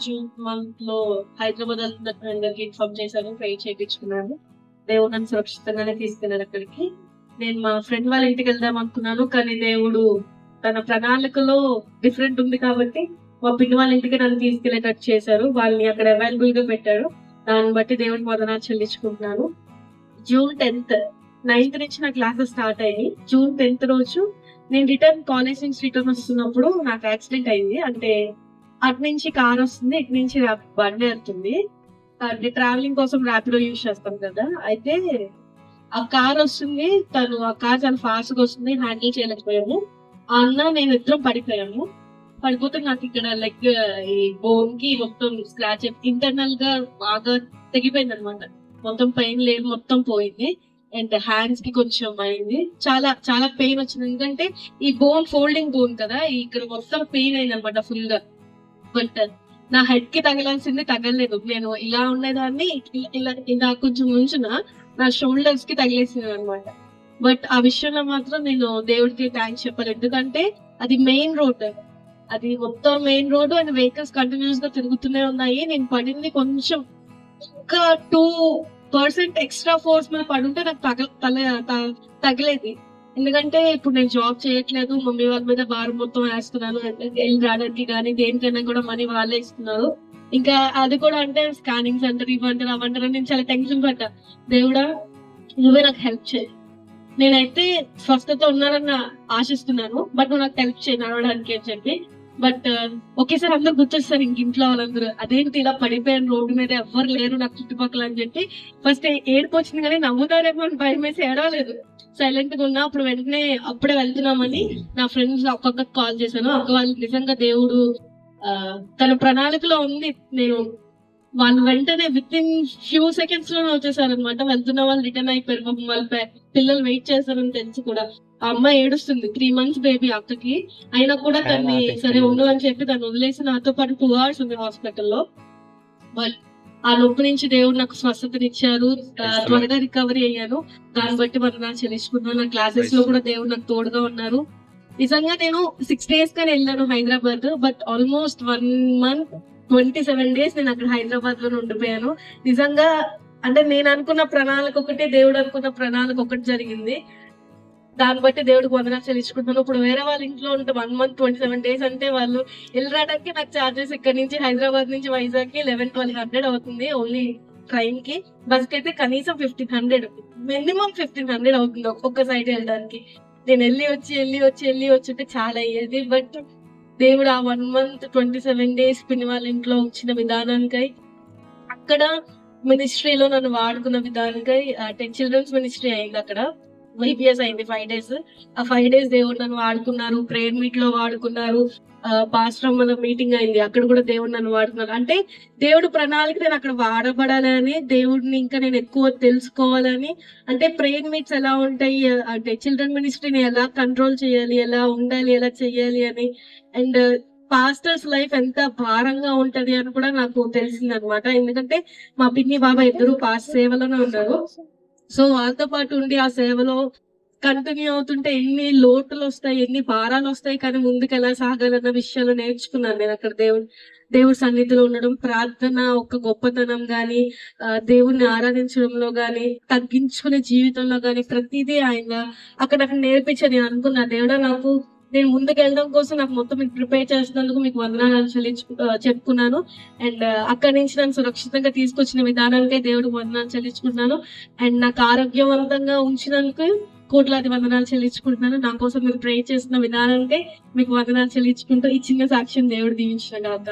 June month లో హైదరాబాద్ అందరికి inform చేశాను, ట్రై చేయించుకున్నాను. దేవుడు నన్ను సురక్షితంగానే తీసుకెళ్ళారు అక్కడికి. నేను మా ఫ్రెండ్ వాళ్ళ ఇంటికి వెళ్దాం అనుకున్నాను, కానీ దేవుడు తన ప్రణాళికలో డిఫరెంట్ ఉంది కాబట్టి మా పిన్ని వాళ్ళ ఇంటికి నన్ను తీసుకెళ్లేటట్టు చేశారు. వాళ్ళని అక్కడ అవైలబుల్ గా పెట్టారు. దాన్ని బట్టి దేవుడికి వందనాలు చెల్లించుకుంటున్నాను. జూన్ 10th 9th నుంచి నా క్లాసెస్ స్టార్ట్ అయ్యి జూన్ 10th రోజు నేను కాలేజ్ నుంచి రిటర్న్ వస్తున్నప్పుడు నాకు యాక్సిడెంట్ అయింది. అంటే అటు నుంచి కార్ వస్తుంది, ఇటు నుంచి బండి వెళ్తుంది. అంటే ట్రావెలింగ్ కోసం ర్యాపిడో యూజ్ చేస్తాం కదా. అయితే ఆ కార్ వస్తుంది, ఆ కార్ చాలా ఫాస్ట్ గా వస్తుంది, హ్యాండిల్ చేయలేకపోయాము. ఆ అన్న నేను ఇద్దరం పడిపోయాము. పడిపోతే నాకు ఇక్కడ లెగ్ ఈ బోన్ కి మొత్తం స్క్రాచ్ ఇంటర్నల్ గా బాగా తెగిపోయింది అనమాట. మొత్తం పెయిన్ లేదు, మొత్తం పోయింది. అండ్ హ్యాండ్స్ కి కొంచెం అయింది, చాలా చాలా పెయిన్ వచ్చింది. ఎందుకంటే ఈ బోన్ ఫోల్డింగ్ బోన్ కదా, ఇక్కడ మొత్తం పెయిన్ అయింది అనమాట ఫుల్ గా. బట్ నా హెడ్ కి తగలాల్సింది తగలలేదు. నేను ఇలా ఉండేదాన్ని, ఇలా కొంచెం ఉంచిన నా షోల్డర్స్ కి తగిలేసింది అనమాట. బట్ ఆ విషయంలో మాత్రం నేను దేవుడికి థ్యాంక్స్ చెప్పాలి. ఎందుకంటే అది మెయిన్ రోడ్, అది మొత్తం main road and vehicles continuous గా తిరుగుతూనే ఉన్నాయి. నేను పడింది కొంచెం ఇంకా 2% ఎక్స్ట్రా ఫోర్స్ మీద పడుంటే నాకు తగిలేది. ఎందుకంటే ఇప్పుడు నేను జాబ్ చేయట్లేదు, మమ్మీ వాళ్ళ మీద భారం మొత్తం వేస్తున్నాను. వెళ్ళి రావడానికి కానీ దేనికైనా కూడా మనీ వాళ్ళే ఇస్తున్నారు. ఇంకా అది కూడా అంటే స్కానింగ్స్ అంటారు, ఇవ్వంటారు, అవంటారు. నేను చాలా టెన్షన్ పడ్డా. దేవుడా నువ్వే నాకు హెల్ప్ చేయి, నేనైతే స్వస్థత ఉన్నానని ఆశిస్తున్నాను, బట్ నువ్వు నాకు హెల్ప్ చేయి నడవడానికి అని చెప్పి. బట్ ఒకేసారి అందరు గుర్తొస్తారు, ఇంట్లో వాళ్ళందరూ అదేంటి ఇలా పడిపోయాను రోడ్డు మీద, ఎవ్వరు లేరు నాకు చుట్టుపక్కల అని చెప్పి. ఫస్ట్ ఏడుపు వచ్చింది, కానీ నవ్వుతారేమో అని భయం వేసి ఏడవలేదు, సైలెంట్ గా ఉన్నా. అప్పుడు వెంటనే అప్పుడే వెళ్తున్నామని నా ఫ్రెండ్స్ ఒక్కొక్కరికి కాల్ చేశాను. అక్క వాళ్ళు నిజంగా దేవుడు తన ప్రణాళికలో ఉంది. వాళ్ళు వెంటనే విత్ ఇన్ ఫ్యూ సెకండ్స్ లోనే వచ్చేసారు అనమాట. వెళ్తున్న వాళ్ళు రిటర్న్ అయిపోయారు. వాళ్ళ పిల్లలు వెయిట్ చేస్తారని తెలిసి కూడా. ఆ అమ్మాయి ఏడుస్తుంది, 3 months బేబీ అక్కకి. అయినా కూడా తన్ని సరే ఉండు అని చెప్పి తను వదిలేసి నాతో పాటు 2 hours ఉంది హాస్పిటల్లో. బట్ ఆ నొప్పి నుంచి దేవుడు నాకు స్వస్థతనిచ్చారు, త్వరగా రికవరీ అయ్యాను. దాన్ని బట్టి వందనాలు చెల్లించుకున్నాను. నా క్లాసెస్ లో కూడా దేవుడు నాకు తోడుగా ఉన్నారు. నిజంగా నేను 6 days కానీ వెళ్ళాను Hyderabad, but almost 1 month 27 days నేను అక్కడ హైదరాబాద్ లో ఉండిపోయాను. నిజంగా అంటే నేను అనుకున్న ప్రణాళిక ఒకటి, దేవుడు అనుకున్న ప్రణాళిక ఒకటి జరిగింది. దాన్ని బట్టి దేవుడికి వందనాలు చెల్లించుకుంటున్నాను. ఇప్పుడు వేరే వాళ్ళ ఇంట్లో ఉంటే 1 month 27 days అంటే వాళ్ళు వెళ్ళడానికి నాకు చార్జెస్ ఇక్కడ నుంచి హైదరాబాద్ నుంచి వైజాగ్ కి 1100-1200 అవుతుంది ఓన్లీ ట్రైన్ కి. బస్ కి అయితే కనీసం 1500, మినిమం 1500 అవుతుంది ఒక్కొక్క సైడ్ వెళ్ళడానికి. నేను వెళ్ళి వచ్చి చాలా అయ్యేది. బట్ దేవుడు ఆ 1 month 27 days పిన్ని వాళ్ళ ఇంట్లో ఉంచిన విధానానికై, అక్కడ మినిస్ట్రీలో నన్ను వాడుకున్న విధానికై, చిల్డ్రన్స్ మినిస్ట్రీ అయింది అక్కడ, వైబిఎస్ అయింది 5 days. ఆ 5 days దేవుడు నన్ను వాడుకున్నారు. ప్రేయర్ మీట్ లో వాడుకున్నారు. పాస్టర్ మన మీటింగ్ అయింది, అక్కడ కూడా దేవుడు నన్ను వాడుకున్నారు. అంటే దేవుడు ప్రణాళిక నేను అక్కడ వాడబడాలని, దేవుడిని ఇంకా నేను ఎక్కువ తెలుసుకోవాలని. అంటే ప్రేయర్ మీట్స్ ఎలా ఉంటాయి, అంటే చిల్డ్రన్ మినిస్ట్రీని ఎలా కంట్రోల్ చేయాలి, ఎలా ఉండాలి, ఎలా చెయ్యాలి అని, అండ్ పాస్టర్స్ లైఫ్ ఎంత భారంగా ఉంటది అని కూడా నాకు తెలిసింది అనమాట. ఎందుకంటే మా పిన్ని బాబా ఇద్దరు పాస్ట్ సేవలోనే ఉన్నారు. సో వాళ్ళతో పాటు ఉండి ఆ సేవలో కంటిన్యూ అవుతుంటే ఎన్ని లోటులు వస్తాయి, ఎన్ని భారాలు వస్తాయి, కానీ ముందుకు ఎలా సాగాలన్న విషయాలు నేర్చుకున్నాను నేను అక్కడ. దేవుడి సన్నిధిలో ఉండడం, ప్రార్థన ఒక గొప్పతనం గాని, దేవుణ్ణి ఆరాధించడంలో గాని, తగ్గించుకునే జీవితంలో గాని ప్రతిదీ ఆయన అక్కడ నాకు నేర్పించాను. నేను అనుకున్నా, దేవుడా నేను ముందుకు వెళ్ళడం కోసం నాకు మొత్తం మీకు ప్రిపేర్ చేసినందుకు మీకు వందనాలు చెప్పుకున్నాను. అండ్ అక్కడి నుంచి నన్ను సురక్షితంగా తీసుకొచ్చిన విధానానికే దేవుడికి వందనాలు చెల్లించుకుంటున్నాను. అండ్ నాకు ఆరోగ్యవంతంగా ఉంచినందుకు కోట్లాది వందనాలు చెల్లించుకుంటున్నాను. నా కోసం మీరు ప్రే చేసిన విధానానికే మీకు వందనాలు చెల్లించుకుంటూ ఈ చిన్న సాక్ష్యం దేవుడు దీవించిన గాక.